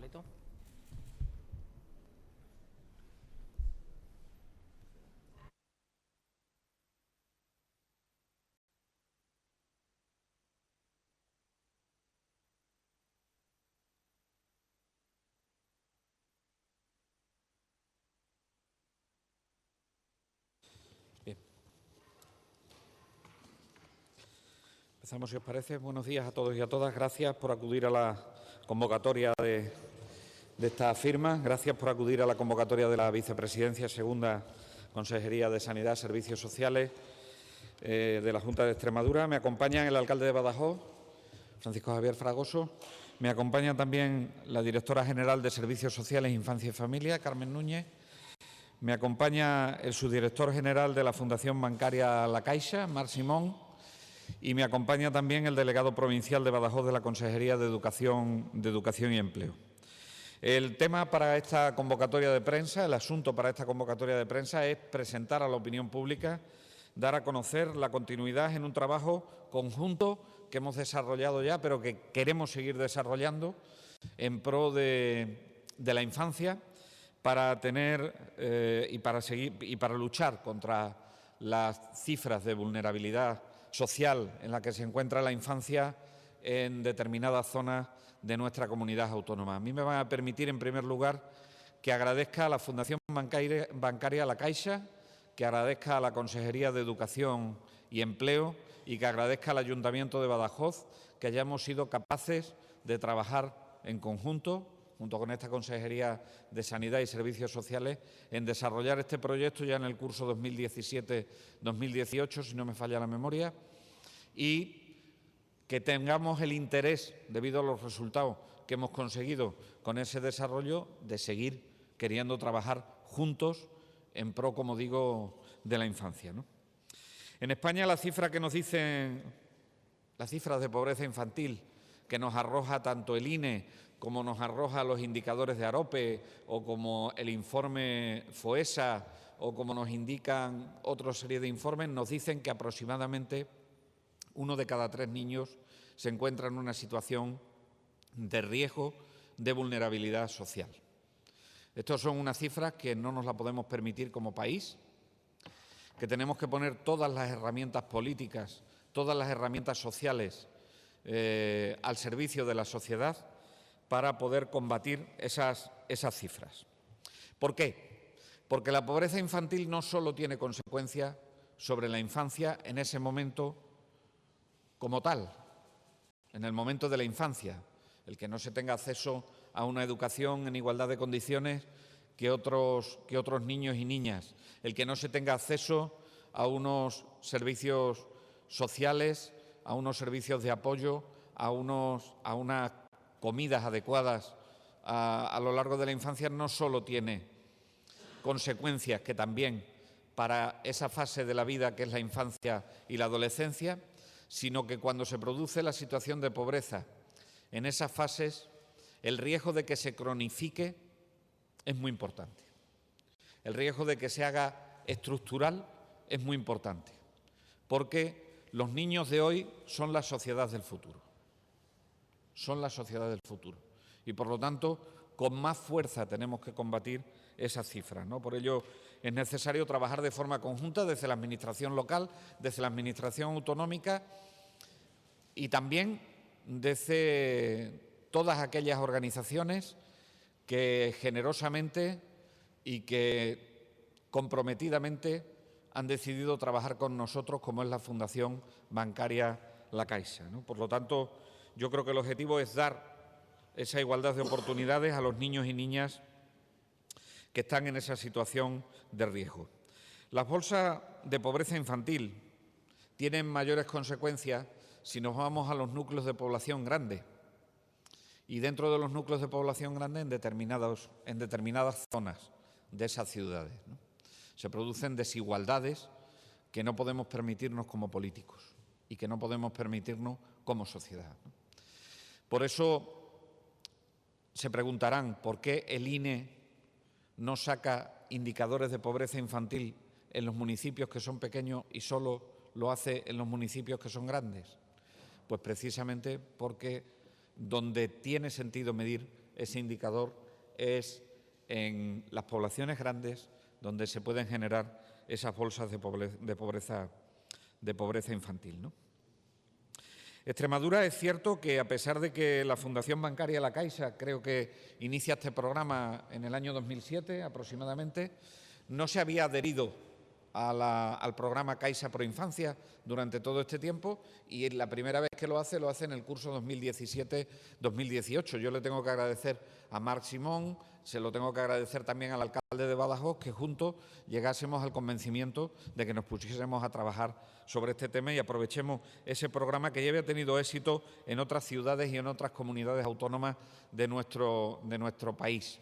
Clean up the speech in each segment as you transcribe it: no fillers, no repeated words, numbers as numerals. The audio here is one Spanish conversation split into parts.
completo. Bien. Empezamos, si os parece. Buenos días a todos y a todas. Gracias por acudir a la convocatoria de esta firma. Gracias por acudir a la convocatoria de la Vicepresidencia Segunda Consejería de Sanidad, Servicios Sociales de la Junta de Extremadura. Me acompañan el alcalde de Badajoz, Francisco Javier Fragoso. Me acompaña también la directora general de Servicios Sociales, Infancia y Familia, Carmen Núñez. Me acompaña el subdirector general de la Fundación Bancaria La Caixa, Marc Simón. Y me acompaña también el delegado provincial de Badajoz de la Consejería de Educación y Empleo. El tema para esta convocatoria de prensa, el asunto para esta convocatoria de prensa es presentar a la opinión pública, dar a conocer la continuidad en un trabajo conjunto que hemos desarrollado ya, pero que queremos seguir desarrollando en pro de la infancia para tener y para luchar contra las cifras de vulnerabilidad social en la que se encuentra la infancia en determinadas zonas de nuestra comunidad autónoma. A mí me van a permitir, en primer lugar, que agradezca a la Fundación Bancaria La Caixa, que agradezca a la Consejería de Educación y Empleo y que agradezca al Ayuntamiento de Badajoz que hayamos sido capaces de trabajar en conjunto, junto con esta Consejería de Sanidad y Servicios Sociales, en desarrollar este proyecto ya en el curso 2017-2018, si no me falla la memoria, y que tengamos el interés, debido a los resultados que hemos conseguido con ese desarrollo, de seguir queriendo trabajar juntos en pro, como digo, de la infancia, ¿no? En España la cifra que nos dicen, las cifras de pobreza infantil que nos arroja tanto el INE como nos arroja los indicadores de AROPE o como el informe FOESA o como nos indican otra serie de informes, nos dicen que aproximadamente 1 de cada 3 niños se encuentra en una situación de riesgo de vulnerabilidad social. Estas son unas cifras que no nos las podemos permitir como país, que tenemos que poner todas las herramientas políticas, todas las herramientas sociales al servicio de la sociedad para poder combatir esas cifras. ¿Por qué? Porque la pobreza infantil no solo tiene consecuencias sobre la infancia en ese momento como tal, en el momento de la infancia, el que no se tenga acceso a una educación en igualdad de condiciones que otros niños y niñas, el que no se tenga acceso a unos servicios sociales, a unos servicios de apoyo, a unas comidas adecuadas a lo largo de la infancia, no solo tiene consecuencias que también para esa fase de la vida que es la infancia y la adolescencia, sino que cuando se produce la situación de pobreza en esas fases, el riesgo de que se cronifique es muy importante. El riesgo de que se haga estructural es muy importante, porque los niños de hoy son la sociedad del futuro. Son la sociedad del futuro. Y, por lo tanto, con más fuerza tenemos que combatir esas cifras, ¿no? Por ello, es necesario trabajar de forma conjunta desde la Administración local, desde la Administración autonómica y también desde todas aquellas organizaciones que generosamente y que comprometidamente han decidido trabajar con nosotros, como es la Fundación Bancaria La Caixa, ¿no? Por lo tanto, yo creo que el objetivo es dar esa igualdad de oportunidades a los niños y niñas que están en esa situación de riesgo. Las bolsas de pobreza infantil tienen mayores consecuencias si nos vamos a los núcleos de población grandes y dentro de los núcleos de población grandes en determinadas zonas de esas ciudades, ¿no? Se producen desigualdades que no podemos permitirnos como políticos y que no podemos permitirnos como sociedad, ¿no? Por eso se preguntarán por qué el INE no saca indicadores de pobreza infantil en los municipios que son pequeños y solo lo hace en los municipios que son grandes. Pues precisamente porque donde tiene sentido medir ese indicador es en las poblaciones grandes donde se pueden generar esas bolsas de pobreza infantil, ¿no? Extremadura, es cierto que, a pesar de que la Fundación Bancaria La Caixa, creo que inicia este programa en el año 2007 aproximadamente, no se había adherido al programa Caixa Proinfancia durante todo este tiempo, y la primera vez que lo hace en el curso 2017-2018. Yo le tengo que agradecer a Marc Simón, se lo tengo que agradecer también al alcalde de Badajoz, que juntos llegásemos al convencimiento de que nos pusiésemos a trabajar sobre este tema y aprovechemos ese programa que ya había tenido éxito en otras ciudades y en otras comunidades autónomas de nuestro país.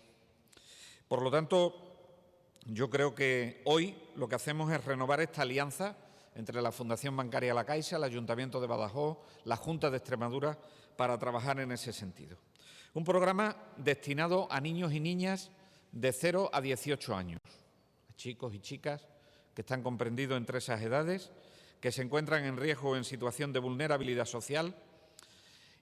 Por lo tanto, yo creo que hoy lo que hacemos es renovar esta alianza entre la Fundación Bancaria La Caixa, el Ayuntamiento de Badajoz, la Junta de Extremadura, para trabajar en ese sentido. Un programa destinado a niños y niñas de 0 a 18 años, a chicos y chicas que están comprendidos entre esas edades, que se encuentran en riesgo o en situación de vulnerabilidad social,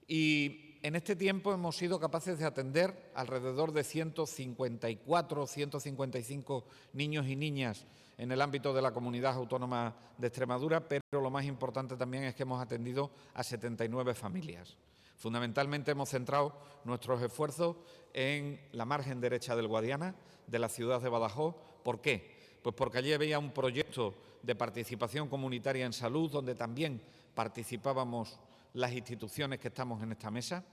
y en este tiempo hemos sido capaces de atender alrededor de 154 o 155 niños y niñas en el ámbito de la Comunidad Autónoma de Extremadura, pero lo más importante también es que hemos atendido a 79 familias. Fundamentalmente hemos centrado nuestros esfuerzos en la margen derecha del Guadiana, de la ciudad de Badajoz. ¿Por qué? Pues porque allí había un proyecto de participación comunitaria en salud, donde también participábamos las instituciones que estamos en esta mesa.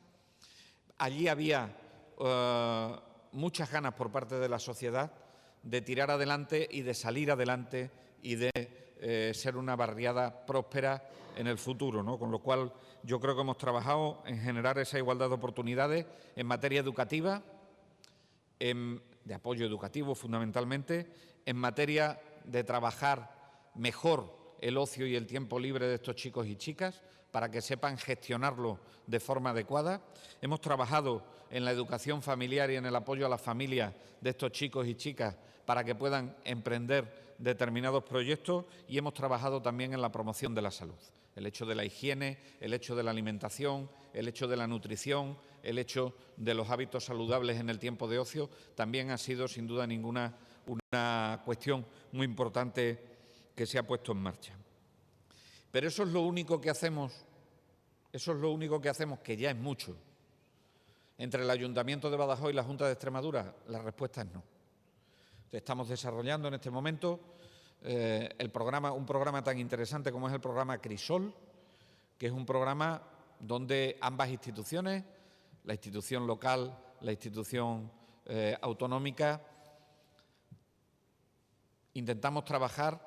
Allí había muchas ganas por parte de la sociedad de tirar adelante y de salir adelante y de ser una barriada próspera en el futuro, ¿no? Con lo cual yo creo que hemos trabajado en generar esa igualdad de oportunidades en materia educativa, de apoyo educativo fundamentalmente, en materia de trabajar mejor el ocio y el tiempo libre de estos chicos y chicas, para que sepan gestionarlo de forma adecuada. Hemos trabajado en la educación familiar y en el apoyo a las familias de estos chicos y chicas para que puedan emprender determinados proyectos, y hemos trabajado también en la promoción de la salud. El hecho de la higiene, el hecho de la alimentación, el hecho de la nutrición, el hecho de los hábitos saludables en el tiempo de ocio también ha sido, sin duda ninguna, una cuestión muy importante que se ha puesto en marcha. Pero eso es lo único que hacemos, que ya es mucho. Entre el Ayuntamiento de Badajoz y la Junta de Extremadura, la respuesta es no. Estamos desarrollando en este momento un programa tan interesante como es el programa Crisol, que es un programa donde ambas instituciones, la institución local, la institución autonómica, intentamos trabajar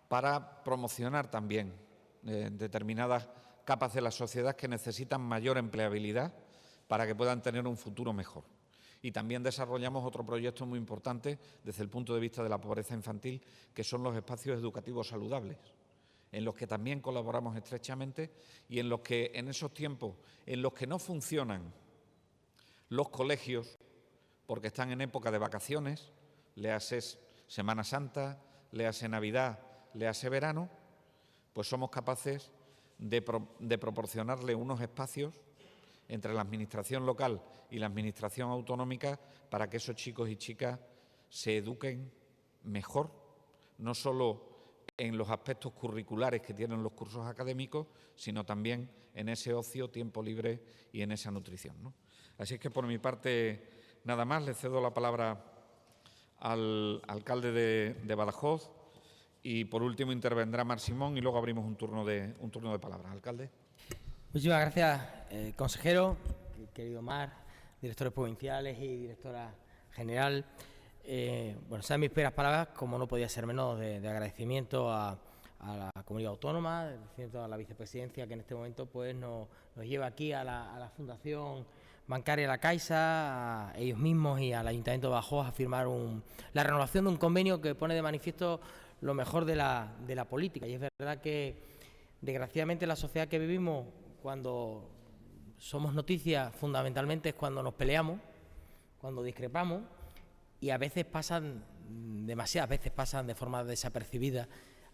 para promocionar también determinadas capas de la sociedad que necesitan mayor empleabilidad para que puedan tener un futuro mejor. Y también desarrollamos otro proyecto muy importante desde el punto de vista de la pobreza infantil, que son los espacios educativos saludables, en los que también colaboramos estrechamente y en los que, en esos tiempos en los que no funcionan los colegios, porque están en época de vacaciones, léase Semana Santa, léase Navidad, léase verano, pues somos capaces de proporcionarle unos espacios entre la administración local y la administración autonómica para que esos chicos y chicas se eduquen mejor, no solo en los aspectos curriculares que tienen los cursos académicos, sino también en ese ocio, tiempo libre y en esa nutrición, ¿no? Así es que, por mi parte, nada más. Le cedo la palabra al alcalde de Badajoz y, por último, intervendrá Marc Simón y luego abrimos un turno de palabras. Alcalde. Muchísimas gracias, consejero, querido Marc, directores provinciales y directora general. Bueno, sean mis primeras palabras, como no podía ser menos, de agradecimiento a la comunidad autónoma, de agradecimiento a la vicepresidencia que en este momento pues nos lleva aquí a la Fundación Bancaria La Caixa, a ellos mismos y al Ayuntamiento de Badajoz a firmar la renovación de un convenio que pone de manifiesto lo mejor de la política. Y es verdad que, desgraciadamente, la sociedad que vivimos, cuando somos noticia, fundamentalmente es cuando nos peleamos, cuando discrepamos, y demasiadas veces pasan de forma desapercibida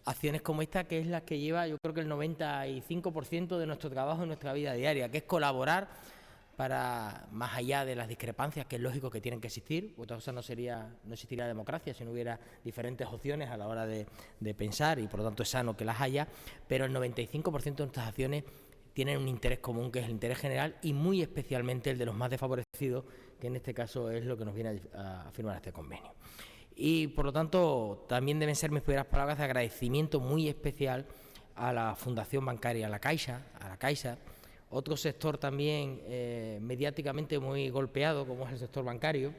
acciones como esta, que es la que lleva, yo creo que el 95% de nuestro trabajo en nuestra vida diaria, que es colaborar para, más allá de las discrepancias, que es lógico que tienen que existir, otra cosa no existiría democracia si no hubiera diferentes opciones a la hora de pensar, y por lo tanto es sano que las haya, pero el 95% de nuestras acciones tienen un interés común, que es el interés general, y muy especialmente el de los más desfavorecidos, que en este caso es lo que nos viene a firmar este convenio. Y por lo tanto también deben ser mis primeras palabras de agradecimiento muy especial a la Fundación Bancaria, a la Caixa, otro sector también mediáticamente muy golpeado, como es el sector bancario,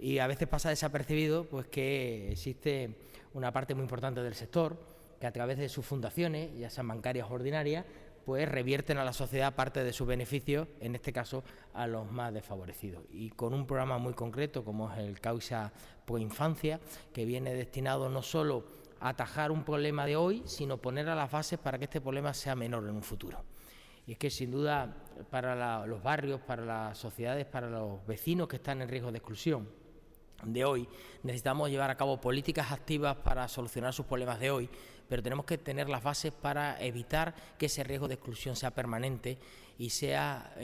y a veces pasa desapercibido pues que existe una parte muy importante del sector que a través de sus fundaciones, ya sean bancarias o ordinarias, pues revierten a la sociedad parte de sus beneficios, en este caso a los más desfavorecidos. Y con un programa muy concreto como es el Caixa Proinfancia, que viene destinado no solo a atajar un problema de hoy, sino poner a las bases para que este problema sea menor en un futuro. Y es que sin duda para los barrios, para las sociedades, para los vecinos que están en riesgo de exclusión de hoy, necesitamos llevar a cabo políticas activas para solucionar sus problemas de hoy, pero tenemos que tener las bases para evitar que ese riesgo de exclusión sea permanente y sea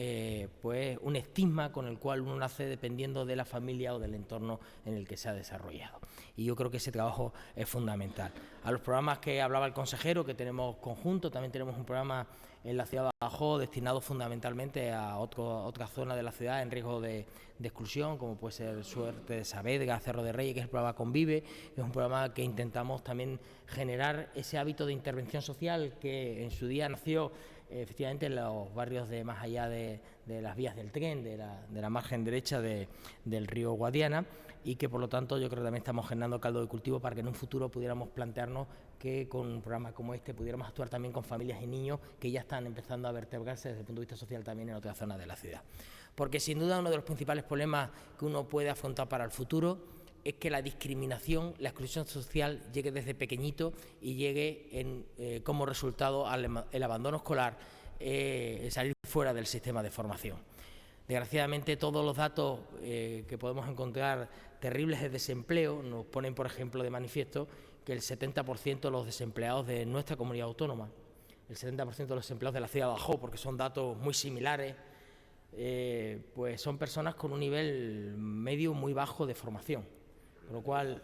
pues un estigma con el cual uno nace dependiendo de la familia o del entorno en el que se ha desarrollado. Y yo creo que ese trabajo es fundamental. A los programas que hablaba el consejero, que tenemos conjunto, también tenemos un programa en la ciudad de Badajoz destinado fundamentalmente a otra zona de la ciudad en riesgo de exclusión, como puede ser Suerte de Saavedra, Cerro de Reyes, que es el programa Convive. Es un programa que intentamos también generar ese hábito de intervención social que en su día nació efectivamente en los barrios de más allá de las vías del tren, de la margen derecha del río Guadiana, y que por lo tanto yo creo que también estamos generando caldo de cultivo para que en un futuro pudiéramos plantearnos que con un programa como este pudiéramos actuar también con familias y niños que ya están empezando a vertebrarse desde el punto de vista social también en otras zonas de la ciudad. Porque sin duda uno de los principales problemas que uno puede afrontar para el futuro es que la discriminación, la exclusión social llegue desde pequeñito y llegue como resultado el abandono escolar, salir fuera del sistema de formación. Desgraciadamente todos los datos que podemos encontrar terribles de desempleo nos ponen, por ejemplo, de manifiesto que el 70% de los desempleados de nuestra comunidad autónoma, el 70% de los desempleados de la ciudad de Badajoz, porque son datos muy similares, pues son personas con un nivel medio muy bajo de formación. Con lo cual,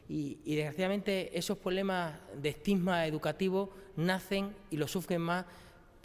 y desgraciadamente esos problemas de estigma educativo nacen y lo sufren más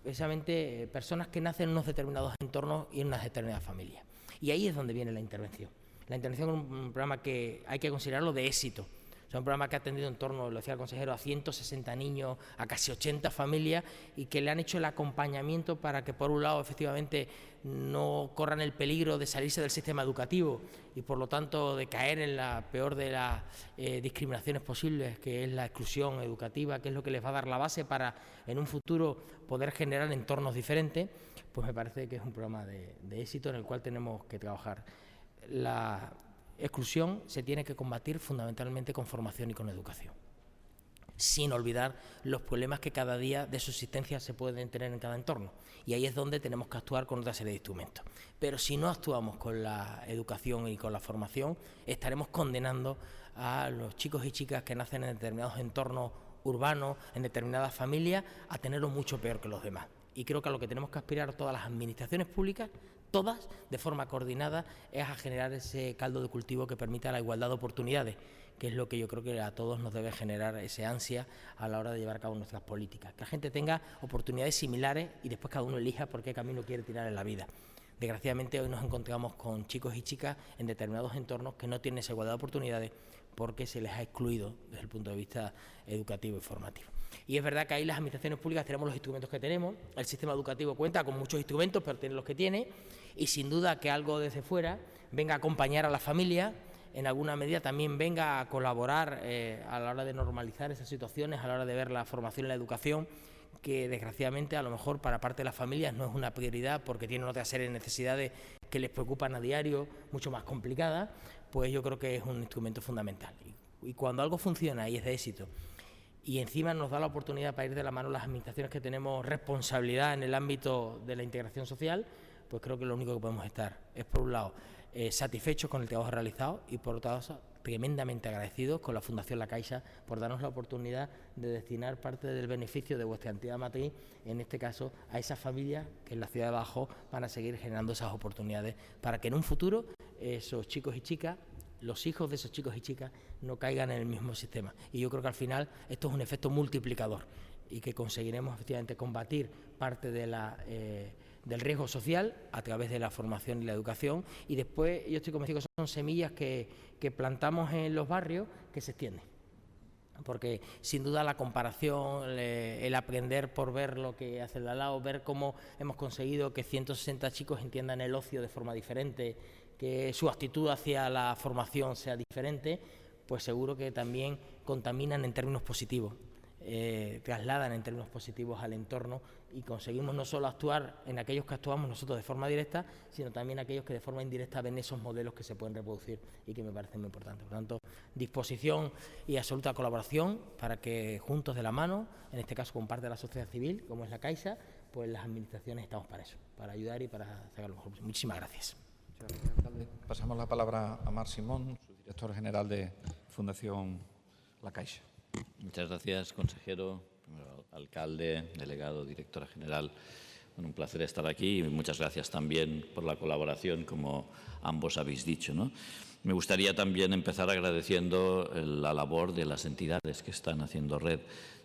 precisamente personas que nacen en unos determinados entornos y en unas determinadas familias. Y ahí es donde viene la intervención. La intervención es un programa que hay que considerarlo de éxito. Es un programa que ha atendido en torno, lo decía el consejero, a 160 niños, a casi 80 familias, y que le han hecho el acompañamiento para que, por un lado, efectivamente, no corran el peligro de salirse del sistema educativo y, por lo tanto, de caer en la peor de las discriminaciones posibles, que es la exclusión educativa, que es lo que les va a dar la base para, en un futuro, poder generar entornos diferentes. Pues me parece que es un programa de éxito en el cual tenemos que trabajar. La exclusión se tiene que combatir fundamentalmente con formación y con educación, sin olvidar los problemas que cada día de subsistencia se pueden tener en cada entorno. Y ahí es donde tenemos que actuar con otra serie de instrumentos. Pero si no actuamos con la educación y con la formación, estaremos condenando a los chicos y chicas que nacen en determinados entornos urbanos, en determinadas familias, a tenerlo mucho peor que los demás. Y creo que a lo que tenemos que aspirar todas las administraciones públicas, todas, de forma coordinada, es a generar ese caldo de cultivo que permita la igualdad de oportunidades, que es lo que yo creo que a todos nos debe generar ese ansia a la hora de llevar a cabo nuestras políticas. Que la gente tenga oportunidades similares y después cada uno elija por qué camino quiere tirar en la vida. Desgraciadamente hoy nos encontramos con chicos y chicas en determinados entornos que no tienen esa igualdad de oportunidades porque se les ha excluido desde el punto de vista educativo y formativo. Y es verdad que ahí las administraciones públicas tenemos los instrumentos que tenemos, el sistema educativo cuenta con muchos instrumentos, pero tiene los que tiene, y sin duda que algo desde fuera venga a acompañar a la familia, en alguna medida también venga a colaborar a la hora de normalizar esas situaciones, a la hora de ver la formación y la educación, que desgraciadamente a lo mejor para parte de las familias no es una prioridad porque tienen otra serie de necesidades que les preocupan a diario, mucho más complicadas, pues yo creo que es un instrumento fundamental. Y cuando algo funciona y es de éxito, y encima nos da la oportunidad para ir de la mano las administraciones que tenemos responsabilidad en el ámbito de la integración social, pues creo que lo único que podemos estar es, por un lado, satisfechos con el trabajo realizado y por otro lado, tremendamente agradecidos con la Fundación La Caixa por darnos la oportunidad de destinar parte del beneficio de vuestra entidad matriz, en este caso, a esas familias que en la ciudad de Badajoz van a seguir generando esas oportunidades para que en un futuro esos chicos y chicas, los hijos de esos chicos y chicas, no caigan en el mismo sistema. Y yo creo que al final esto es un efecto multiplicador y que conseguiremos efectivamente combatir parte de del riesgo social a través de la formación y la educación, y después yo estoy convencido que son semillas que plantamos en los barrios que se extienden, porque sin duda la comparación, el aprender por ver lo que hace el de al lado, ver cómo hemos conseguido que 160 chicos entiendan el ocio de forma diferente, que su actitud hacia la formación sea diferente, pues seguro que también contaminan en términos positivos, trasladan en términos positivos al entorno, y conseguimos no solo actuar en aquellos que actuamos nosotros de forma directa, sino también aquellos que de forma indirecta ven esos modelos que se pueden reproducir y que me parecen muy importantes. Por lo tanto, disposición y absoluta colaboración para que juntos de la mano, en este caso con parte de la sociedad civil, como es la Caixa, pues las administraciones estamos para eso, para ayudar y para sacar lo mejor. Muchísimas gracias. Muchas gracias, alcalde. Pasamos la palabra a Marc Simón, su director general de Fundación La Caixa. Muchas gracias, consejero, alcalde, delegado, directora general. Bueno, un placer estar aquí y muchas gracias también por la colaboración, como ambos habéis dicho, ¿no? Me gustaría también empezar agradeciendo la labor de las entidades que están haciendo red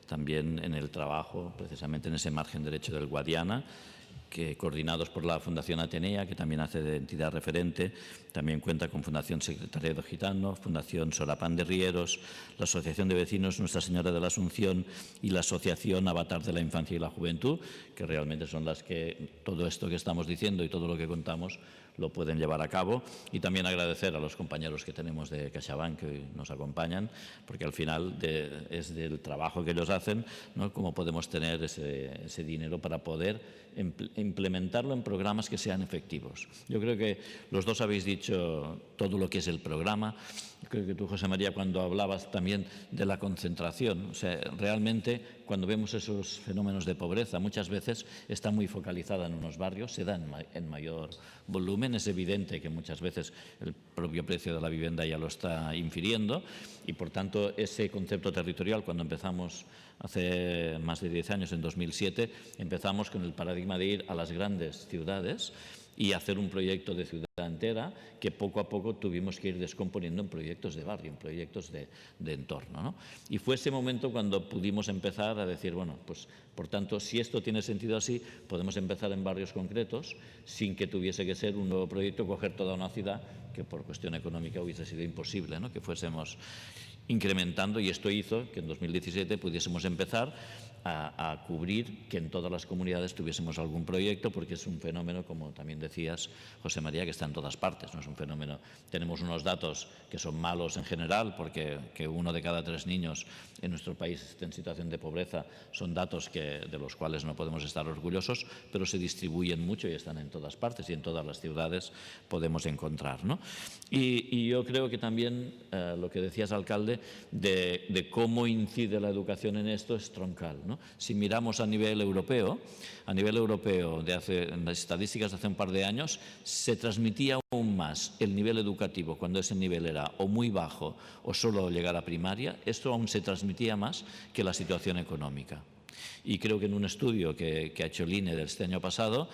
también en el trabajo, precisamente en ese margen derecho del Guadiana, que coordinados por la Fundación Atenea, que también hace de entidad referente, también cuenta con Fundación Secretariado Gitano, Fundación Solapán de Rieros, la Asociación de Vecinos Nuestra Señora de la Asunción y la Asociación Avatar de la Infancia y la Juventud, que realmente son las que todo esto que estamos diciendo y todo lo que contamos lo pueden llevar a cabo. Y también agradecer a los compañeros que tenemos de CaixaBank que hoy nos acompañan, porque al final es del trabajo que ellos hacen, ¿no?, cómo podemos tener ese dinero para poder implementarlo en programas que sean efectivos. Yo creo que los dos habéis dicho todo lo que es el programa. Creo que tú, José María, cuando hablabas también de la concentración, o sea, realmente cuando vemos esos fenómenos de pobreza, muchas veces está muy focalizada en unos barrios, se da en mayor volumen. Es evidente que muchas veces el propio precio de la vivienda ya lo está infiriendo y, por tanto, ese concepto territorial, cuando empezamos hace más de 10 años, en 2007, empezamos con el paradigma de ir a las grandes ciudades y hacer un proyecto de ciudad entera que poco a poco tuvimos que ir descomponiendo en proyectos de barrio, en proyectos de entorno, ¿no? Y fue ese momento cuando pudimos empezar a decir, bueno, pues por tanto, si esto tiene sentido así, podemos empezar en barrios concretos sin que tuviese que ser un nuevo proyecto, coger toda una ciudad que por cuestión económica hubiese sido imposible, ¿no?, que fuésemos incrementando, y esto hizo que en 2017 pudiésemos empezar a cubrir que en todas las comunidades tuviésemos algún proyecto, porque es un fenómeno, como también decías, José María, que está en todas partes. No es un fenómeno. Tenemos unos datos que son malos en general, porque que 1 de cada 3 niños en nuestro país esté en situación de pobreza son datos de los cuales no podemos estar orgullosos, pero se distribuyen mucho y están en todas partes y en todas las ciudades podemos encontrar, ¿no? Y yo creo que también lo que decías, alcalde, de cómo incide la educación en esto es troncal, ¿no? Si miramos a nivel europeo, en las estadísticas de hace un par de años, se transmitía aún más el nivel educativo cuando ese nivel era o muy bajo o solo llegar a primaria. Esto aún se transmitía más que la situación económica. Y creo que en un estudio que ha hecho el INE de este año pasado,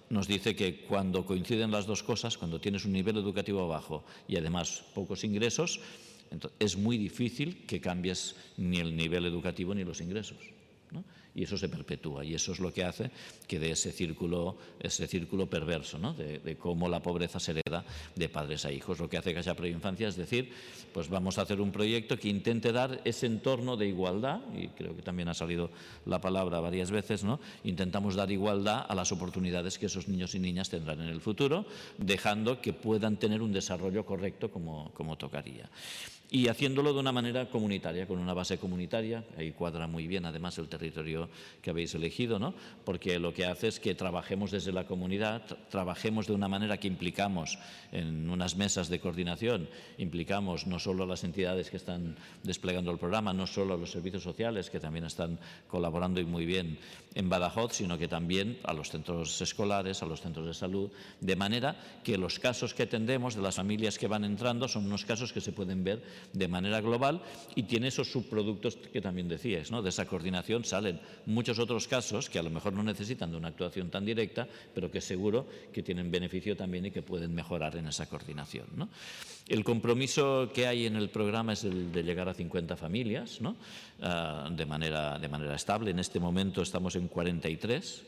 nos dice que cuando coinciden las dos cosas, cuando tienes un nivel educativo bajo y además pocos ingresos, entonces es muy difícil que cambies ni el nivel educativo ni los ingresos, ¿no? Y eso se perpetúa, y eso es lo que hace que de ese círculo perverso, ¿no?, de cómo la pobreza se hereda de padres a hijos. Lo que hace Caixa Preinfancia es decir, pues vamos a hacer un proyecto que intente dar ese entorno de igualdad, y creo que también ha salido la palabra varias veces, ¿no? Intentamos dar igualdad a las oportunidades que esos niños y niñas tendrán en el futuro, dejando que puedan tener un desarrollo correcto como tocaría. Y haciéndolo de una manera comunitaria, con una base comunitaria. Ahí cuadra muy bien, además, el territorio que habéis elegido, ¿no?, porque lo que hace es que trabajemos desde la comunidad, trabajemos de una manera que implicamos en unas mesas de coordinación, implicamos no solo a las entidades que están desplegando el programa, no solo a los servicios sociales, que también están colaborando y muy bien en Badajoz, sino que también a los centros escolares, a los centros de salud, de manera que los casos que atendemos de las familias que van entrando son unos casos que se pueden ver de manera global y tiene esos subproductos que también decíais, ¿no? De esa coordinación salen muchos otros casos que a lo mejor no necesitan de una actuación tan directa, pero que seguro que tienen beneficio también y que pueden mejorar en esa coordinación, ¿no? El compromiso que hay en el programa es el de llegar a 50 familias, ¿no? de manera estable. En este momento estamos en 43.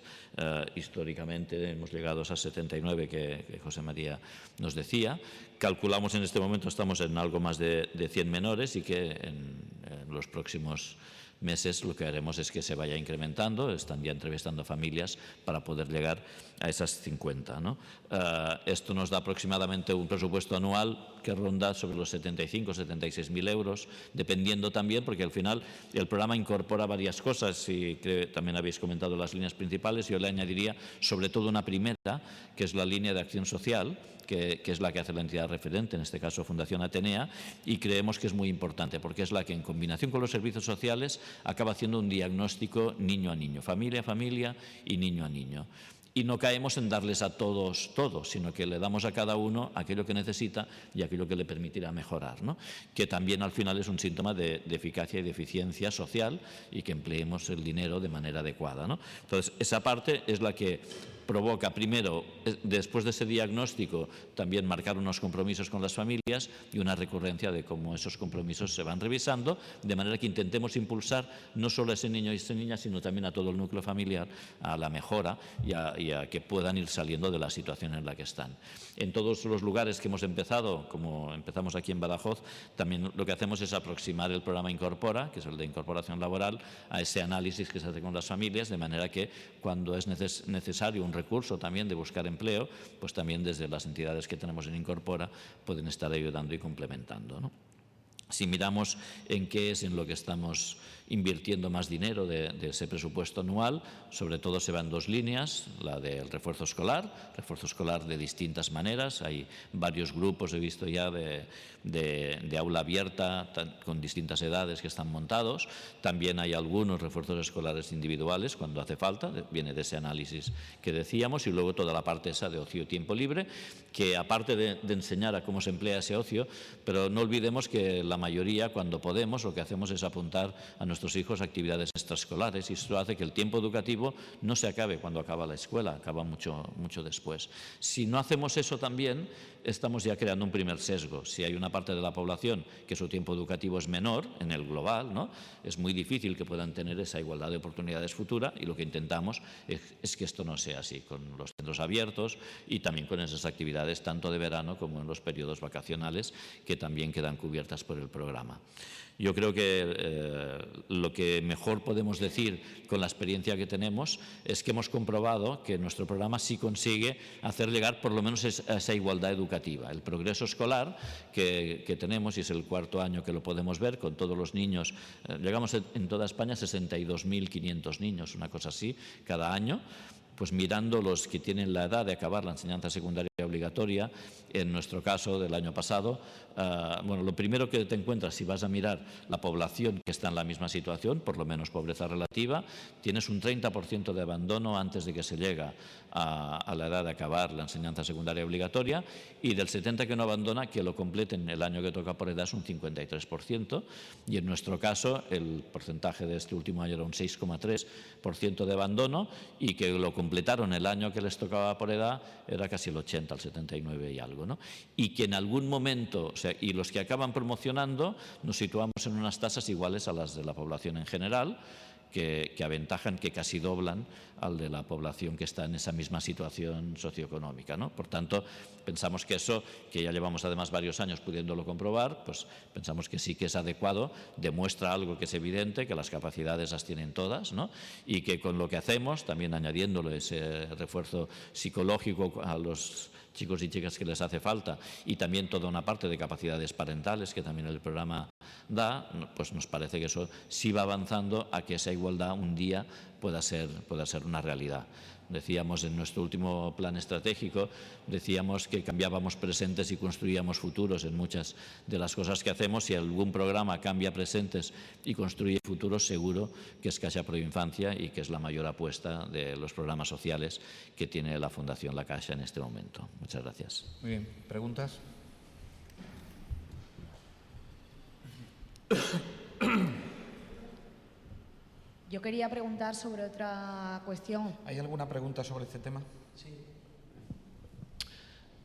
Históricamente hemos llegado a esas 79 que José María nos decía. Calculamos en este momento estamos en algo más de 100 menores y que en los próximos meses lo que haremos es que se vaya incrementando. Están ya entrevistando familias para poder llegar a esas 50, ¿no? Esto nos da aproximadamente un presupuesto anual que ronda sobre los 75 o 76.000 euros, dependiendo también, porque al final el programa incorpora varias cosas y que también habéis comentado las líneas principales. Yo le añadiría sobre todo una primera, que es la línea de acción social, que es la que hace la entidad referente, en este caso Fundación Atenea, y creemos que es muy importante porque es la que en combinación con los servicios sociales acaba haciendo un diagnóstico niño a niño, familia a familia y niño a niño. Y no caemos en darles a todos todo, sino que le damos a cada uno aquello que necesita y aquello que le permitirá mejorar, ¿no? Que también al final es un síntoma de eficacia y de eficiencia social y que empleemos el dinero de manera adecuada, ¿no? Entonces, esa parte es la que provoca, primero, después de ese diagnóstico, también marcar unos compromisos con las familias y una recurrencia de cómo esos compromisos se van revisando, de manera que intentemos impulsar no solo a ese niño y esa niña, sino también a todo el núcleo familiar, a la mejora y a que puedan ir saliendo de la situación en la que están. En todos los lugares que hemos empezado, como empezamos aquí en Badajoz, también lo que hacemos es aproximar el programa Incorpora, que es el de incorporación laboral, a ese análisis que se hace con las familias, de manera que cuando es necesario un recurso también de buscar empleo, pues también desde las entidades que tenemos en Incorpora pueden estar ayudando y complementando, ¿no? Si miramos en qué es en lo que estamos invirtiendo más dinero de ese presupuesto anual, sobre todo se van dos líneas, la del refuerzo escolar de distintas maneras. Hay varios grupos, he visto ya, de aula abierta con distintas edades que están montados. También hay algunos refuerzos escolares individuales cuando hace falta, viene de ese análisis que decíamos, y luego toda la parte esa de ocio y tiempo libre, que aparte de enseñar a cómo se emplea ese ocio, pero no olvidemos que la mayoría, cuando podemos, lo que hacemos es apuntar a nuestros hijos a actividades extraescolares, y esto hace que el tiempo educativo no se acabe cuando acaba la escuela, acaba mucho después. Si no hacemos eso también, estamos ya creando un primer sesgo. Si hay una parte de la población que su tiempo educativo es menor en el global, ¿no?, es muy difícil que puedan tener esa igualdad de oportunidades futura, y lo que intentamos es que esto no sea así, con los centros abiertos y también con esas actividades tanto de verano como en los periodos vacacionales, que también quedan cubiertas por el programa. Yo creo que lo que mejor podemos decir con la experiencia que tenemos es que hemos comprobado que nuestro programa sí consigue hacer llegar por lo menos esa igualdad educativa. El progreso escolar que tenemos, y es el cuarto año que lo podemos ver, con todos los niños, llegamos en toda España a 62.500 niños, una cosa así, cada año. Pues mirando los que tienen la edad de acabar la enseñanza secundaria obligatoria, en nuestro caso del año pasado, bueno, lo primero que te encuentras si vas a mirar la población que está en la misma situación, por lo menos pobreza relativa, tienes un 30% de abandono antes de que se llega a la edad de acabar la enseñanza secundaria obligatoria, y del 70% que no abandona, que lo completen el año que toca por edad es un 53%, y en nuestro caso el porcentaje de este último año era un 6,3% de abandono, y que lo completaron el año que les tocaba por edad era casi el 80, el 79 y algo, ¿no? Y que en algún momento, o sea, y los que acaban promocionando, nos situamos en unas tasas iguales a las de la población en general, que aventajan, que casi doblan al de la población que está en esa misma situación socioeconómica, ¿no? Por tanto, pensamos que eso, que ya llevamos además varios años pudiéndolo comprobar, pues pensamos que sí que es adecuado, demuestra algo que es evidente, que las capacidades las tienen todas, ¿no? Y que con lo que hacemos, también añadiéndole ese refuerzo psicológico a los chicos y chicas que les hace falta, y también toda una parte de capacidades parentales que también el programa da, pues nos parece que eso sí va avanzando a que esa igualdad un día pueda ser una realidad. Decíamos en nuestro último plan estratégico, decíamos que cambiábamos presentes y construíamos futuros en muchas de las cosas que hacemos. Si algún programa cambia presentes y construye futuros, seguro que es Caixa Proinfancia, y que es la mayor apuesta de los programas sociales que tiene la Fundación La Caixa en este momento. Muchas gracias. Muy bien. ¿Preguntas? Yo quería preguntar sobre otra cuestión. ¿Hay alguna pregunta sobre este tema? Sí.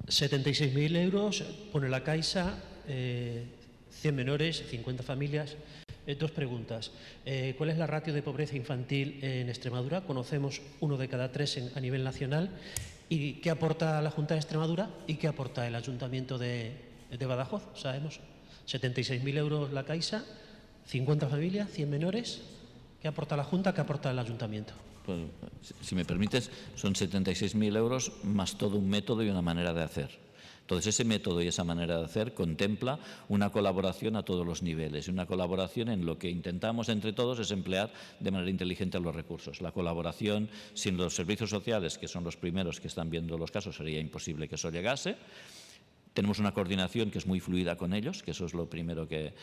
76.000 euros pone la Caixa, 100 menores, 50 familias. Dos preguntas. ¿Cuál es la ratio de pobreza infantil en Extremadura? Conocemos 1 de cada 3 a nivel nacional. ¿Y qué aporta la Junta de Extremadura y qué aporta el Ayuntamiento de Badajoz? Sabemos, 76.000 euros la Caixa, 50 familias, 100 menores. ¿Qué aporta la Junta? ¿Qué aporta el Ayuntamiento? Pues, si me permites, son 76.000 euros más todo un método y una manera de hacer. Entonces, ese método y esa manera de hacer contempla una colaboración a todos los niveles, una colaboración en lo que intentamos entre todos es emplear de manera inteligente los recursos. La colaboración sin los servicios sociales, que son los primeros que están viendo los casos, sería imposible que eso llegase. Tenemos una coordinación que es muy fluida con ellos, que eso es lo primero que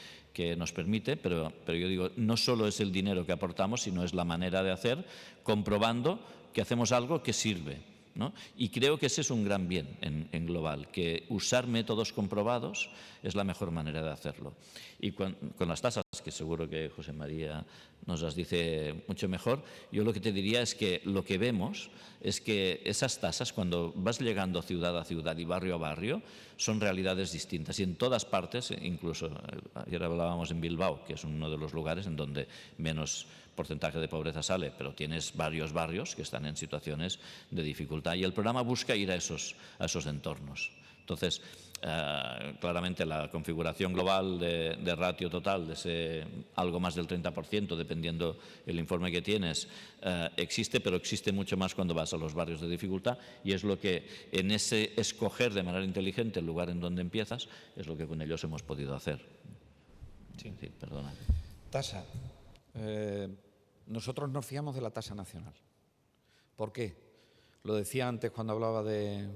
nos permite, pero yo digo, no solo es el dinero que aportamos, sino es la manera de hacer, comprobando que hacemos algo que sirve, ¿no? Y creo que ese es un gran bien en global, que usar métodos comprobados es la mejor manera de hacerlo. Y con las tasas, que seguro que José María nos las dice mucho mejor, yo lo que te diría es que lo que vemos es que esas tasas, cuando vas llegando ciudad a ciudad y barrio a barrio, son realidades distintas. Y en todas partes, incluso ayer hablábamos en Bilbao, que es uno de los lugares en donde menos porcentaje de pobreza sale, pero tienes varios barrios que están en situaciones de dificultad. Y el programa busca ir a esos entornos. Entonces, claramente la configuración global de ratio total de ese algo más del 30%, dependiendo el informe que tienes, existe, pero existe mucho más cuando vas a los barrios de dificultad y es lo que en ese escoger de manera inteligente el lugar en donde empiezas es lo que con ellos hemos podido hacer. Sí, perdona. Tasa. Nosotros nos fiamos de la tasa nacional. ¿Por qué? Lo decía antes cuando hablaba de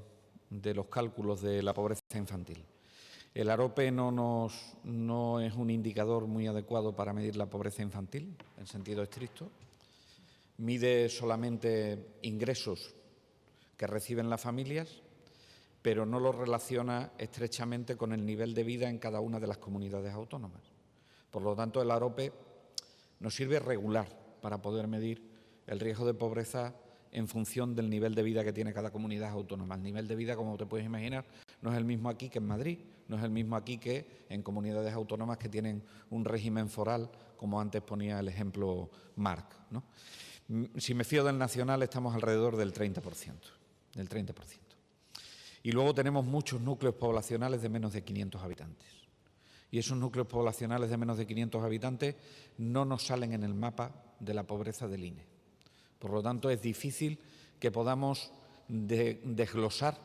los cálculos de la pobreza infantil. El AROPE no es un indicador muy adecuado para medir la pobreza infantil, en sentido estricto. Mide solamente ingresos que reciben las familias, pero no lo relaciona estrechamente con el nivel de vida en cada una de las comunidades autónomas. Por lo tanto, el AROPE nos sirve regular para poder medir el riesgo de pobreza en función del nivel de vida que tiene cada comunidad autónoma. El nivel de vida, como te puedes imaginar, no es el mismo aquí que en Madrid, no es el mismo aquí que en comunidades autónomas que tienen un régimen foral, como antes ponía el ejemplo Marc, ¿no? Si me fío del nacional, estamos alrededor del 30%. Y luego tenemos muchos núcleos poblacionales de menos de 500 habitantes. Y esos núcleos poblacionales de menos de 500 habitantes no nos salen en el mapa de la pobreza del INE. Por lo tanto, es difícil que podamos desglosar,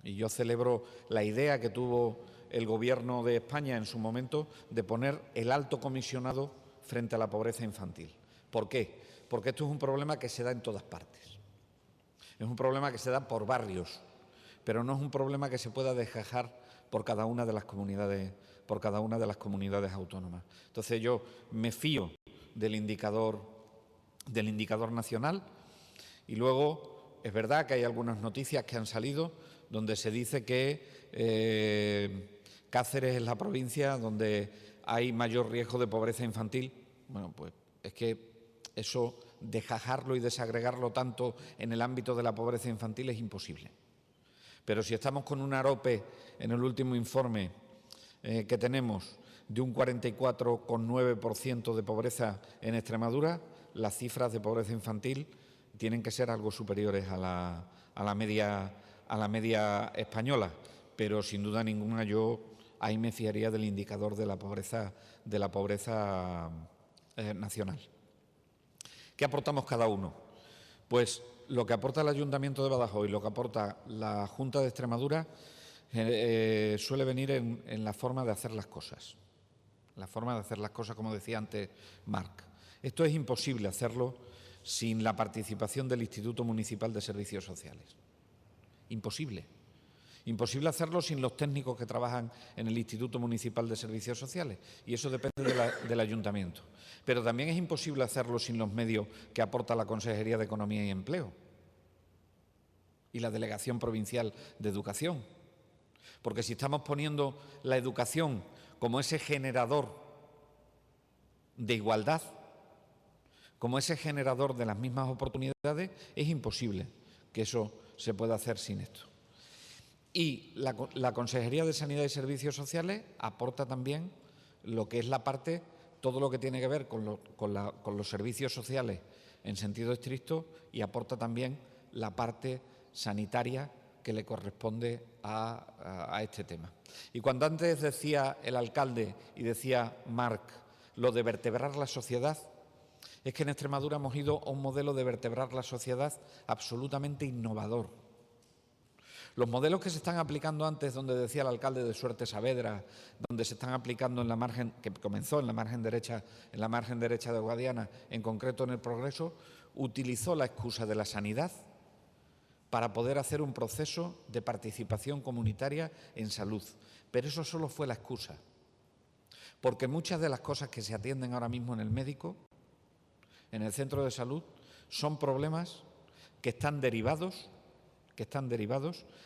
y yo celebro la idea que tuvo el Gobierno de España en su momento de poner el alto comisionado frente a la pobreza infantil. ¿Por qué? Porque esto es un problema que se da en todas partes. Es un problema que se da por barrios, pero no es un problema que se pueda desgajar por cada una de las comunidades autónomas. Entonces yo me fío del indicador nacional y luego es verdad que hay algunas noticias que han salido donde se dice que Cáceres es la provincia donde hay mayor riesgo de pobreza infantil. Bueno, pues es que eso, desgajarlo y desagregarlo tanto en el ámbito de la pobreza infantil es imposible. Pero si estamos con un AROPE en el último informe que tenemos de un 44,9% de pobreza en Extremadura, las cifras de pobreza infantil tienen que ser algo superiores a la media española, pero sin duda ninguna yo ahí me fiaría del indicador de la pobreza nacional. ¿Qué aportamos cada uno? Pues lo que aporta el Ayuntamiento de Badajoz y lo que aporta la Junta de Extremadura suele venir en la forma de hacer las cosas. La forma de hacer las cosas, como decía antes Marc. Esto es imposible hacerlo sin la participación del Instituto Municipal de Servicios Sociales. Imposible. Imposible hacerlo sin los técnicos que trabajan en el Instituto Municipal de Servicios Sociales, y eso depende del Ayuntamiento. Pero también es imposible hacerlo sin los medios que aporta la Consejería de Economía y Empleo y la Delegación Provincial de Educación. Porque si estamos poniendo la educación como ese generador de igualdad, como ese generador de las mismas oportunidades, es imposible que eso se pueda hacer sin esto. Y la Consejería de Sanidad y Servicios Sociales aporta también lo que es la parte, todo lo que tiene que ver con los servicios sociales en sentido estricto, y aporta también la parte sanitaria que le corresponde a este tema. Y cuando antes decía el alcalde y decía Marc lo de vertebrar la sociedad, es que en Extremadura hemos ido a un modelo de vertebrar la sociedad absolutamente innovador. Los modelos que se están aplicando antes, donde decía el alcalde de Suerte Saavedra, donde se están aplicando en la margen, que comenzó en la margen derecha de Guadiana, en concreto en el Progreso, utilizó la excusa de la sanidad para poder hacer un proceso de participación comunitaria en salud. Pero eso solo fue la excusa, porque muchas de las cosas que se atienden ahora mismo en el médico, en el centro de salud, son problemas que están derivados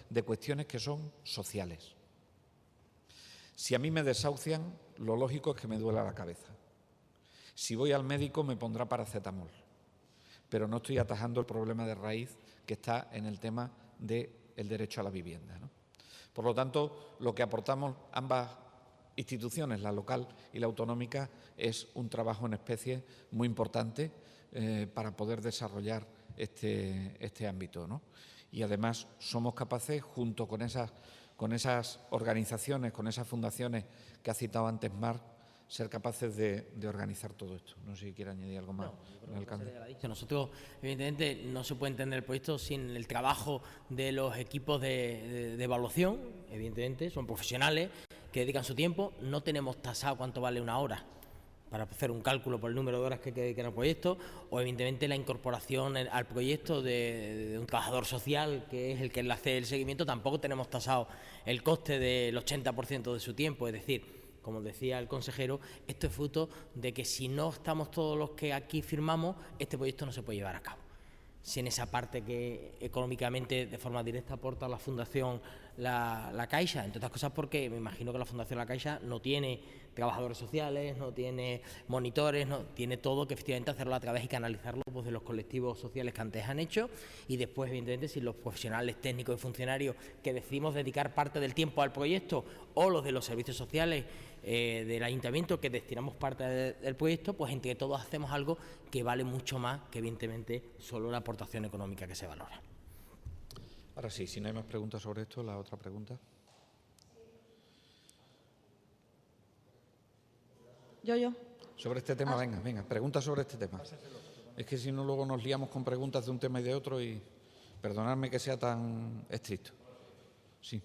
de cuestiones que son sociales. Si a mí me desahucian, lo lógico es que me duela la cabeza. Si voy al médico me pondrá paracetamol, pero no estoy atajando el problema de raíz que está en el tema del derecho a la vivienda, ¿no? Por lo tanto, lo que aportamos ambas instituciones, la local y la autonómica, es un trabajo en especie muy importante para poder desarrollar este ámbito, ¿no? Y además somos capaces, junto con esas organizaciones, con esas fundaciones que ha citado antes Marc, ser capaces de organizar todo esto. No sé si quiere añadir algo más, alcalde. Nosotros, evidentemente, no se puede entender el proyecto sin el trabajo de los equipos de evaluación. Evidentemente, son profesionales que dedican su tiempo. No tenemos tasado cuánto vale una hora para hacer un cálculo por el número de horas que dedican al proyecto, o evidentemente la incorporación al proyecto de un trabajador social, que es el que le hace el seguimiento. Tampoco tenemos tasado el coste del 80% de su tiempo. Es decir, como decía el consejero, esto es fruto de que si no estamos todos los que aquí firmamos, este proyecto no se puede llevar a cabo. Si en esa parte que económicamente de forma directa aporta la Fundación La Caixa, entre otras cosas porque me imagino que la Fundación La Caixa no tiene trabajadores sociales, no tiene monitores, no tiene todo, que efectivamente hacerlo a través y canalizarlo pues, de los colectivos sociales que antes han hecho, y después evidentemente si los profesionales técnicos y funcionarios que decidimos dedicar parte del tiempo al proyecto, o los de los servicios sociales del ayuntamiento que destinamos parte del proyecto, pues entre todos hacemos algo que vale mucho más que evidentemente solo la aportación económica que se valora. Ahora sí, si no hay más preguntas sobre esto, la otra pregunta. Yo. Sobre este tema, venga, pregunta sobre este tema. Es que si no luego nos liamos con preguntas de un tema y de otro y perdonadme que sea tan estricto. Sí.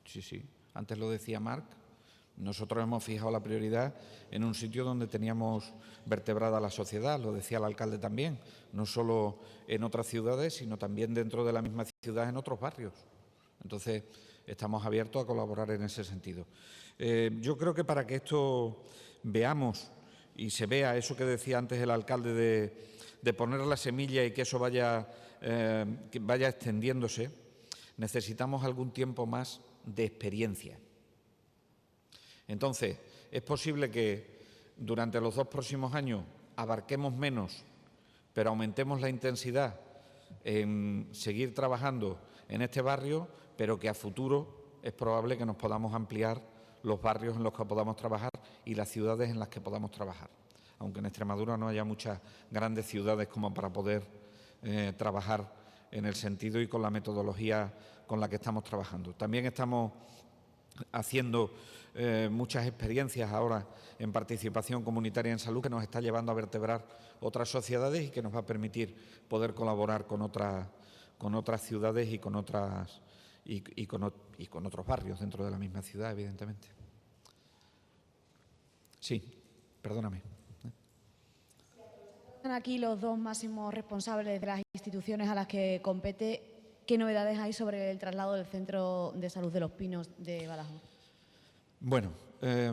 Sí. Antes lo decía Marc, nosotros hemos fijado la prioridad en un sitio donde teníamos vertebrada la sociedad, lo decía el alcalde también, no solo en otras ciudades, sino también dentro de la misma ciudad en otros barrios. Entonces, estamos abiertos a colaborar en ese sentido. Yo creo que para que esto veamos y se vea eso que decía antes el alcalde de poner la semilla y que eso vaya extendiéndose, necesitamos algún tiempo más de experiencia. Entonces, es posible que durante los 2 próximos años abarquemos menos, pero aumentemos la intensidad en seguir trabajando en este barrio, pero que a futuro es probable que nos podamos ampliar los barrios en los que podamos trabajar y las ciudades en las que podamos trabajar. Aunque en Extremadura no haya muchas grandes ciudades como para poder trabajar en el sentido y con la metodología con la que estamos trabajando. También estamos haciendo muchas experiencias ahora en participación comunitaria en salud que nos está llevando a vertebrar otras sociedades y que nos va a permitir poder colaborar con otras ciudades y con otros barrios dentro de la misma ciudad, evidentemente. Sí, perdóname. Están aquí los dos máximos responsables de las instituciones a las que compete. ¿Qué novedades hay sobre el traslado del Centro de Salud de Los Pinos de Badajoz? Bueno,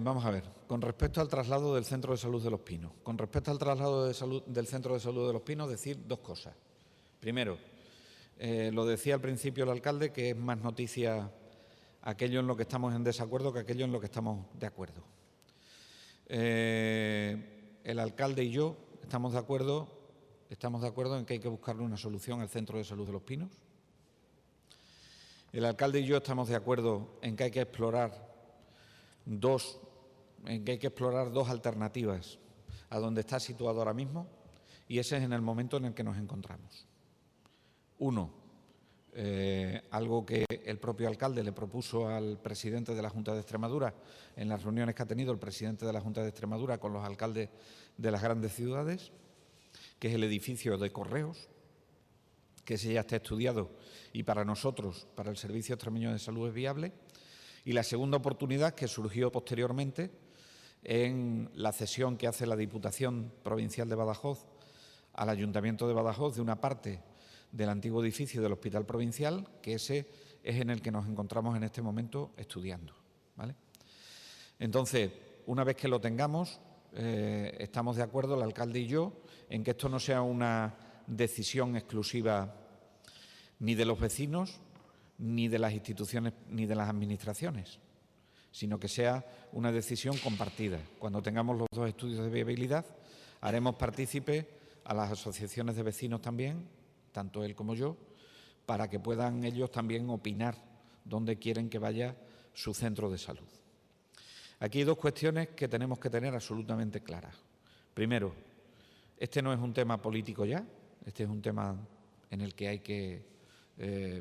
vamos a ver. Con respecto al traslado del Centro de Salud de Los Pinos. Con respecto al traslado del Centro de Salud de Los Pinos, decir 2 cosas. Primero, Lo decía al principio el alcalde, que es más noticia aquello en lo que estamos en desacuerdo que aquello en lo que estamos de acuerdo. El alcalde y yo estamos de acuerdo en que hay que buscarle una solución al Centro de Salud de Los Pinos. El alcalde y yo estamos de acuerdo en que hay que explorar dos alternativas a donde está situado ahora mismo, y ese es en el momento en el que nos encontramos. Uno, algo que el propio alcalde le propuso al presidente de la Junta de Extremadura en las reuniones que ha tenido el presidente de la Junta de Extremadura con los alcaldes de las grandes ciudades, que es el edificio de Correos, que ese ya está estudiado y para nosotros, para el Servicio Extremeño de Salud, es viable. Y la segunda oportunidad, que surgió posteriormente en la cesión que hace la Diputación Provincial de Badajoz al Ayuntamiento de Badajoz de una parte del antiguo edificio del Hospital Provincial, que ese es en el que nos encontramos en este momento estudiando, ¿vale? Entonces, una vez que lo tengamos, estamos de acuerdo, el alcalde y yo, en que esto no sea una decisión exclusiva ni de los vecinos, ni de las instituciones, ni de las administraciones, sino que sea una decisión compartida. Cuando tengamos los dos estudios de viabilidad, haremos partícipe a las asociaciones de vecinos también, tanto él como yo, para que puedan ellos también opinar dónde quieren que vaya su centro de salud. Aquí hay dos cuestiones que tenemos que tener absolutamente claras. Primero, este no es un tema político ya, este es un tema en el que hay que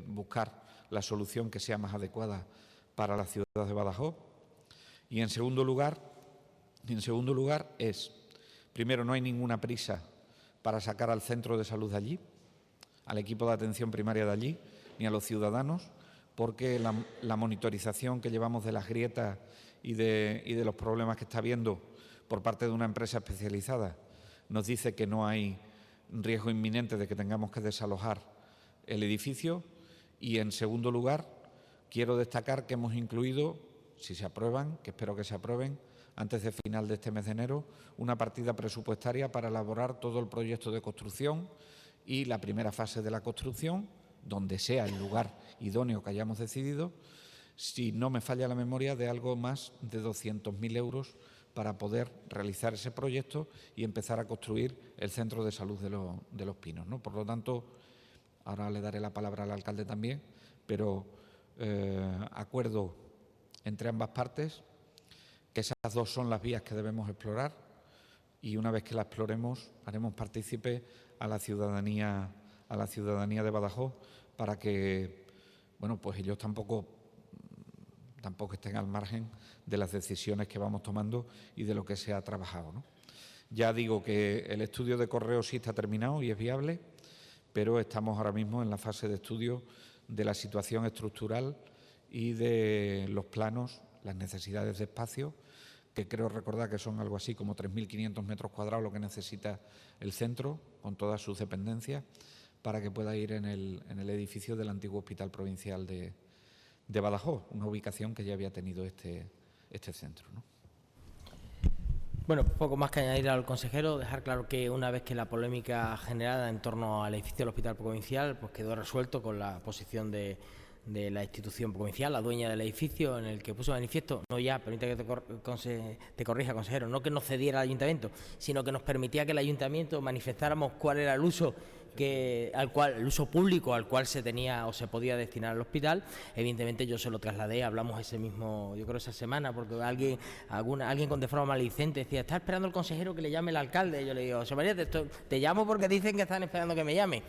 buscar la solución que sea más adecuada para la ciudad de Badajoz. Y en segundo lugar primero, no hay ninguna prisa para sacar al centro de salud de allí, al equipo de atención primaria de allí, ni a los ciudadanos, porque la monitorización que llevamos de las grietas y de los problemas que está habiendo por parte de una empresa especializada nos dice que no hay riesgo inminente de que tengamos que desalojar el edificio. Y en segundo lugar, quiero destacar que hemos incluido, si se aprueban, que espero que se aprueben, antes de final de este mes de enero, una partida presupuestaria para elaborar todo el proyecto de construcción y la primera fase de la construcción, donde sea el lugar idóneo que hayamos decidido, si no me falla la memoria, de algo más de 200.000 euros para poder realizar ese proyecto y empezar a construir el centro de salud de Los Pinos, ¿no? Por lo tanto, ahora le daré la palabra al alcalde también, pero acuerdo entre ambas partes, que esas dos son las vías que debemos explorar, y una vez que la exploremos haremos partícipe a la ciudadanía de Badajoz para que, bueno, pues ellos tampoco estén al margen de las decisiones que vamos tomando y de lo que se ha trabajado, ¿no? Ya digo que el estudio de Correos sí está terminado y es viable, pero estamos ahora mismo en la fase de estudio de la situación estructural y de los planos, las necesidades de espacio, que creo recordar que son algo así como 3.500 metros cuadrados lo que necesita el centro, con todas sus dependencias, para que pueda ir en el edificio del antiguo Hospital Provincial de Badajoz, una ubicación que ya había tenido este centro, ¿no? Bueno, poco más que añadir al consejero, dejar claro que una vez que la polémica generada en torno al edificio del Hospital Provincial pues quedó resuelto con la posición de la institución provincial, la dueña del edificio, en el que puso manifiesto, no ya, permite que te corrija, consejero, no que nos cediera el ayuntamiento, sino que nos permitía que el ayuntamiento manifestáramos cuál era el uso el uso público al cual se tenía o se podía destinar al hospital. Evidentemente yo se lo trasladé, hablamos esa semana, porque alguien con de forma maledicente decía, está esperando el consejero que le llame el alcalde. Yo le digo, José María, te llamo porque dicen que están esperando que me llame.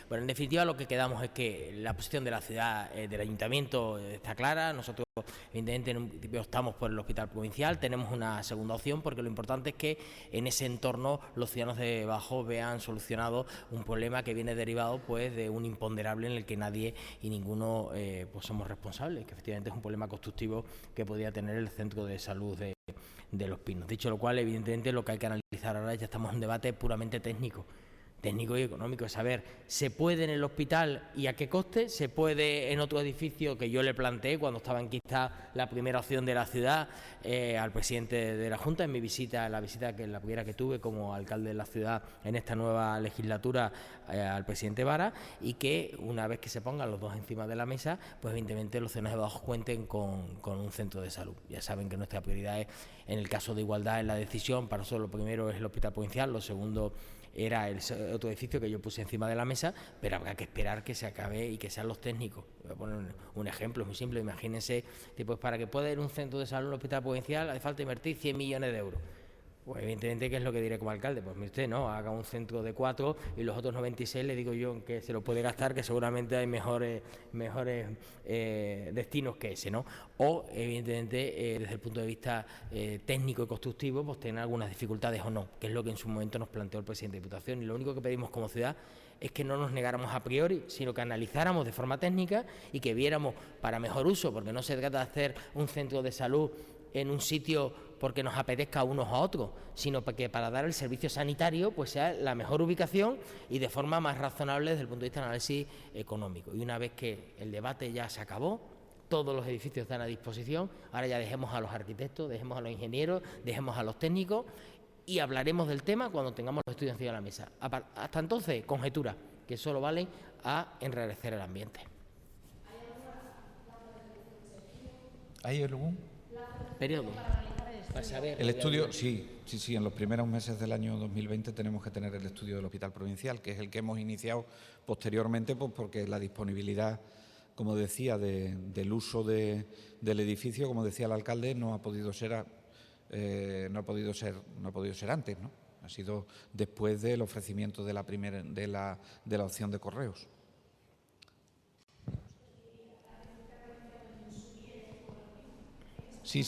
Bueno, en definitiva lo que quedamos es que la posición de la ciudad, del ayuntamiento, está clara. Nosotros, evidentemente, en un principio estamos por el hospital provincial, tenemos una segunda opción, porque lo importante es que en ese entorno los ciudadanos de Badajoz vean solucionado un problema que viene derivado pues de un imponderable en el que nadie y ninguno pues somos responsables, que efectivamente es un problema constructivo que podría tener el centro de salud de Los Pinos. Dicho lo cual, evidentemente lo que hay que analizar ahora, ya estamos en un debate puramente técnico, técnico y económico, es saber, ¿se puede en el hospital y a qué coste? ¿Se puede en otro edificio que yo le planteé cuando estaba enquistada la primera opción de la ciudad al presidente de la Junta en mi visita, la primera que tuve como alcalde de la ciudad en esta nueva legislatura al presidente Vara, y que una vez que se pongan los dos encima de la mesa, pues evidentemente los ciudadanos de Badajoz cuenten con un centro de salud. Ya saben que nuestra prioridad es, en el caso de igualdad en la decisión, para nosotros lo primero es el hospital provincial, lo segundo era el otro edificio que yo puse encima de la mesa, pero habrá que esperar que se acabe y que sean los técnicos. Voy a poner un ejemplo muy simple, imagínense, pues para que pueda ir un centro de salud en un hospital provincial hace falta invertir 100 millones de euros. Pues evidentemente, ¿qué es lo que diré como alcalde? Pues mire usted, no, haga un centro de 4 y los otros 96 le digo yo que se lo puede gastar, que seguramente hay mejores destinos que ese, ¿no? O, evidentemente, desde el punto de vista técnico y constructivo, pues tener algunas dificultades o no, que es lo que en su momento nos planteó el presidente de Diputación. Y lo único que pedimos como ciudad es que no nos negáramos a priori, sino que analizáramos de forma técnica y que viéramos para mejor uso, porque no se trata de hacer un centro de salud en un sitio porque nos apetezca a unos a otros, sino que para dar el servicio sanitario pues sea la mejor ubicación y de forma más razonable desde el punto de vista del análisis económico. Y una vez que el debate ya se acabó, todos los edificios están a disposición, ahora ya dejemos a los arquitectos, dejemos a los ingenieros, dejemos a los técnicos y hablaremos del tema cuando tengamos los estudios encima de la mesa. Hasta entonces, conjeturas que solo valen a enrarecer el ambiente. ¿Hay algún periodo? El estudio, sí, en los primeros meses del año 2020 tenemos que tener el estudio del Hospital Provincial, que es el que hemos iniciado posteriormente, pues porque la disponibilidad, como decía, del uso del edificio, como decía el alcalde, no ha podido ser antes, ¿no? Ha sido después del ofrecimiento de la opción de Correos. Sí,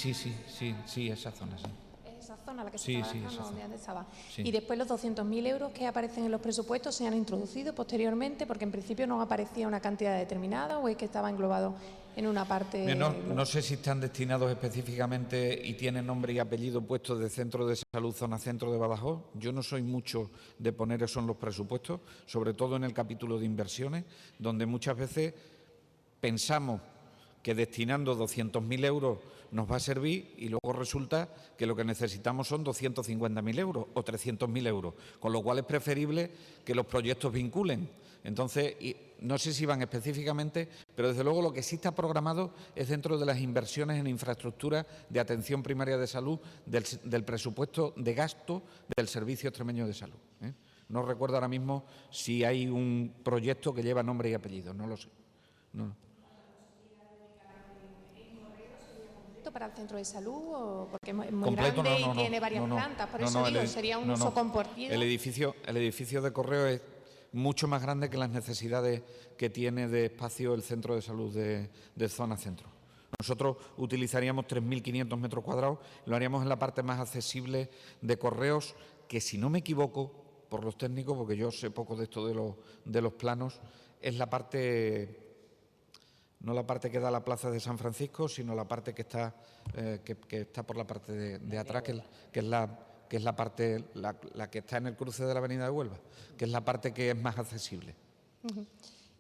esa zona, sí. Es esa zona la que se estaba dejando, donde antes estaba. Sí. Y después los 200.000 euros que aparecen en los presupuestos se han introducido posteriormente, porque en principio no aparecía una cantidad determinada, o es que estaba englobado en una parte. No sé si están destinados específicamente y tienen nombre y apellido puestos de Centro de Salud Zona Centro de Badajoz. Yo no soy mucho de poner eso en los presupuestos, sobre todo en el capítulo de inversiones, donde muchas veces pensamos que destinando 200.000 euros nos va a servir y luego resulta que lo que necesitamos son 250.000 euros o 300.000 euros, con lo cual es preferible que los proyectos vinculen. Entonces, no sé si van específicamente, pero desde luego lo que sí está programado es dentro de las inversiones en infraestructura de atención primaria de salud del presupuesto de gasto del Servicio Extremeño de Salud. No recuerdo ahora mismo si hay un proyecto que lleva nombre y apellido, no lo sé. No. ¿Para el centro de salud? O porque es muy completo, grande y tiene varias plantas, por eso digo, sería un uso compartido. El edificio de Correo es mucho más grande que las necesidades que tiene de espacio el centro de salud de zona centro. Nosotros utilizaríamos 3.500 metros cuadrados, lo haríamos en la parte más accesible de Correos, que si no me equivoco, por los técnicos, porque yo sé poco de esto de los planos, es la parte, no la parte que da a la plaza de San Francisco, sino la parte que está por la parte de atrás, que es la parte la que está en el cruce de la avenida de Huelva, que es la parte que es más accesible. Uh-huh.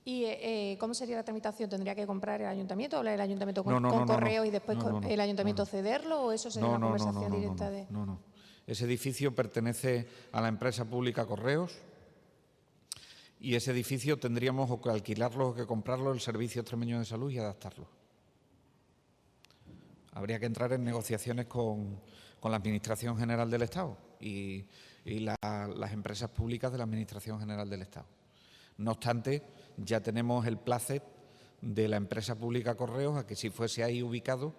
¿Y cómo sería la tramitación? ¿Tendría que comprar el ayuntamiento, hablar el ayuntamiento con Correo y después el ayuntamiento cederlo, o eso sería una conversación directa de...? No. Ese edificio pertenece a la empresa pública Correos y ese edificio tendríamos o que alquilarlo o que comprarlo el Servicio Extremeño de Salud y adaptarlo. Habría que entrar en negociaciones con la Administración General del Estado y las empresas públicas de la Administración General del Estado. No obstante, ya tenemos el placet de la empresa pública Correos a que si fuese ahí ubicado,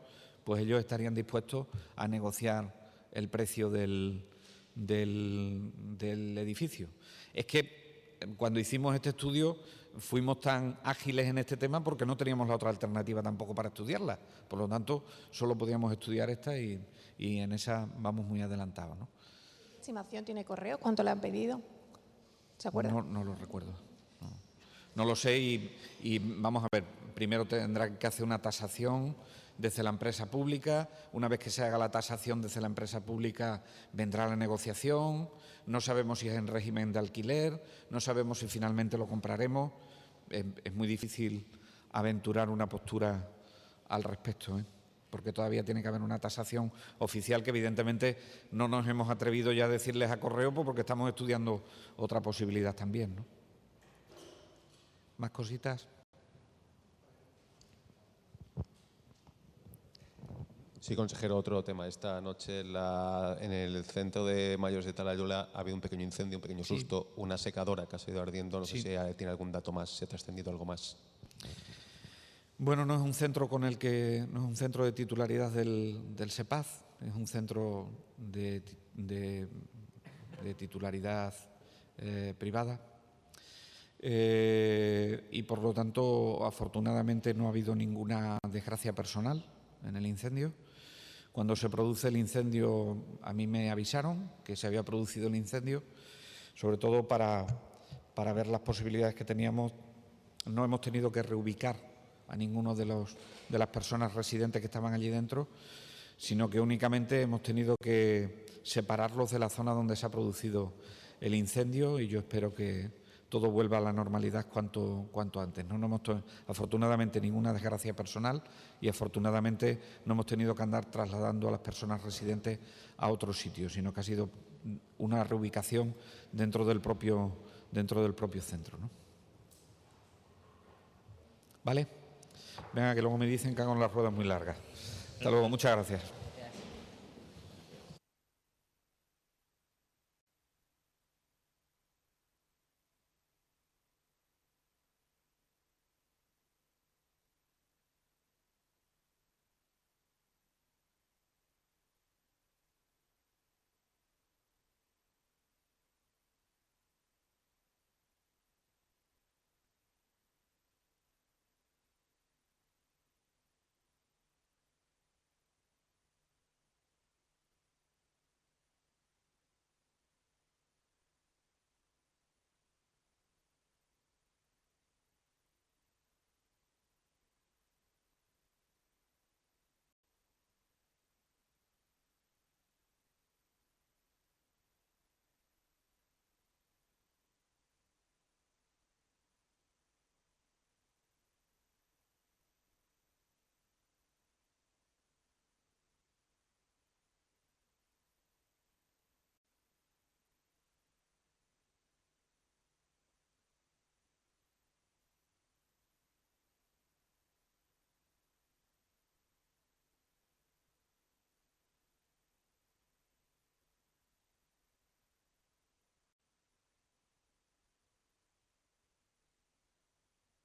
pues ellos estarían dispuestos a negociar el precio del edificio. Es que cuando hicimos este estudio fuimos tan ágiles en este tema porque no teníamos la otra alternativa tampoco para estudiarla. Por lo tanto, solo podíamos estudiar esta y en esa vamos muy adelantados, ¿no? ¿Qué estimación tiene Correos? ¿Cuánto le han pedido? ¿Se acuerda? No lo recuerdo. No lo sé y vamos a ver, primero tendrá que hacer una tasación desde la empresa pública. Una vez que se haga la tasación desde la empresa pública vendrá la negociación. No sabemos si es en régimen de alquiler, no sabemos si finalmente lo compraremos. Es muy difícil aventurar una postura al respecto, porque todavía tiene que haber una tasación oficial que evidentemente no nos hemos atrevido ya a decirles a correo porque estamos estudiando otra posibilidad también, ¿no? ¿Más cositas? Sí, consejero, otro tema. Esta noche en el centro de mayores de Talayuela ha habido un pequeño incendio, un pequeño susto, una secadora que ha seguido ardiendo. No sé si tiene algún dato más, si ha trascendido algo más. Bueno, no es un centro no es un centro de titularidad del SEPAZ, es un centro de titularidad privada. Y por lo tanto, afortunadamente no ha habido ninguna desgracia personal en el incendio. Cuando se produce el incendio, a mí me avisaron que se había producido el incendio, sobre todo para ver las posibilidades que teníamos. No hemos tenido que reubicar a ninguno de las personas residentes que estaban allí dentro, sino que únicamente hemos tenido que separarlos de la zona donde se ha producido el incendio, y yo espero que todo vuelva a la normalidad cuanto antes. No hemos afortunadamente ninguna desgracia personal y afortunadamente no hemos tenido que andar trasladando a las personas residentes a otro sitio, sino que ha sido una reubicación dentro del propio centro, ¿no? ¿Vale? Venga, que luego me dicen que hago las ruedas muy largas. Hasta luego, muchas gracias.